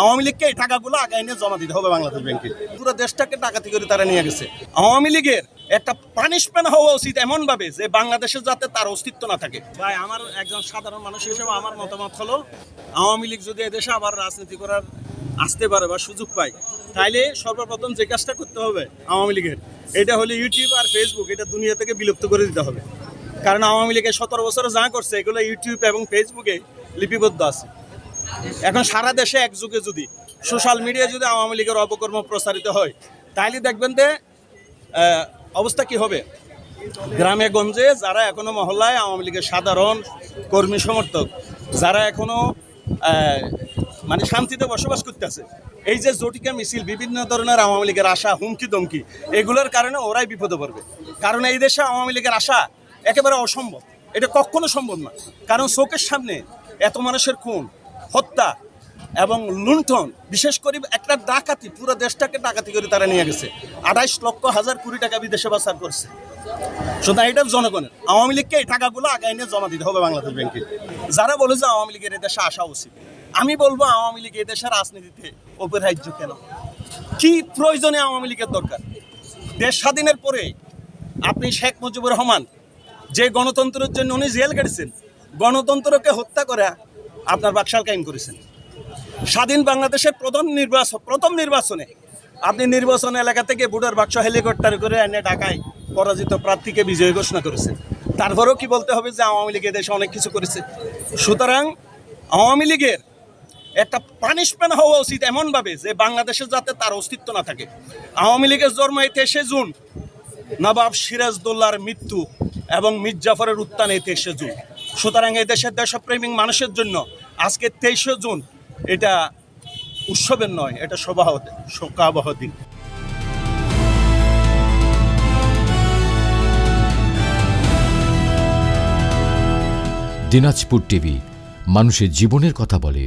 আওয়ামী লীগকে এই টাকাগুলো আগায় নিয়ে জমা দিতে হবে বাংলাদেশ ব্যাংকে। পুরো দেশটাকে ডাকাতি করে তারা নিয়ে গেছে। আওয়ামী লীগের একটা পানিশমেন্ট হওয়া উচিত এমন ভাবে যে বাংলাদেশে যাতে তার অস্তিত্ব না থাকে। ভাই, আমার একজন সাধারণ মানুষ হিসেবে আমার মতামত হলো, আওয়ামী লীগ যদি এদেশে আবার রাজনীতি করার আসতে পারে বা সুযোগ পায়, তাইলে সর্বপ্রথম যে কাজটা করতে হবে আওয়ামী লীগের, এটা হলো ইউটিউব আর ফেসবুক এটা দুনিয়া থেকে বিলুপ্ত করে দিতে হবে। কারণ আওয়ামী লীগের 17 বছরে যা করছে এগুলো ইউটিউব এবং ফেসবুকে লিপিবদ্ধ আছে। এখন সারা দেশে একযুগে যদি সোশ্যাল মিডিয়া যদি আওয়ামী লীগের অপকর্ম প্রসারিত হয়, তাহলে দেখবেন যে অবস্থা কি হবে। গ্রামে গঞ্জে যারা এখনো মহল্লায় আওয়ামী লীগের সাধারণ কর্মী সমর্থক, যারা এখনো মানে শান্তিতে বসবাস করতেছে, এই যে জটিকা মিছিল, বিভিন্ন ধরনের আওয়ামী লীগের আশা, হুমকি দমকি, এগুলোর কারণে ওরাই বিপদে পড়বে। কারণ এই দেশে আওয়ামী লীগের আশা একেবারে অসম্ভব, এটা কখনো সম্ভব না। কারণ চোখের সামনে এত মানুষের খুন, হত্যা এবং লুণ্ঠন, বিশেষ করে একটা ডাকাতি, পুরো দেশটাকে ডাকাতি করে তারা নিয়ে গেছে। 28 লক্ষ হাজার কোটি টাকা বিদেশে পাচার করছে। সুতরাং এটা জনগণের। আওয়ামী লীগকে এই টাকাগুলো আগায় নিয়ে জমা দিতে হবে বাংলাদেশ ব্যাংকে। যারা বলে যে আওয়ামী লীগের এদেশে আসা উচিত, আমি বলবো আওয়ামী লীগ এদেশের রাজনীতিতে অপরিহার্য কেন? কি প্রয়োজনে আওয়ামী লীগের দরকার? দেশ স্বাধীনের পরে আপনি শেখ মুজিবুর রহমান যে গণতন্ত্রের জন্য উনি জেল কেটেছেন, গণতন্ত্রকে হত্যা করে আপনার বাকশাল কায়েম করেছেন। স্বাধীন বাংলাদেশের প্রথম নির্বাচনে আপনি নির্বাচন এলাকা থেকে ভোটার বাক্স হেলিকপ্টার করে এনে ঢাকায় পরাজিত প্রার্থীকে বিজয়ী ঘোষণা করেছেন। তারপরেও কি বলতে হবে যে আওয়ামী লীগ দেশে অনেক কিছু করেছে? সুতরাং আওয়ামী লীগের একটা পানিশমেন্ট হওয়া উচিত এমনভাবে যে বাংলাদেশে যাতে তার অস্তিত্ব না থাকে। আওয়ামী লীগের জন্ম 23শে জুন, নবাব সিরাজদৌল্লার মৃত্যু এবং মীর জাফরের উত্থান 23শে জুন। সুতরাং এই দেশের দেশপ্রেমিক মানুষের জন্য আজকে 23শে জুন এটা উৎসবের নয়, এটা শোকাবহ দিন। দিনাজপুর টিভি, মানুষের জীবনের কথা বলে।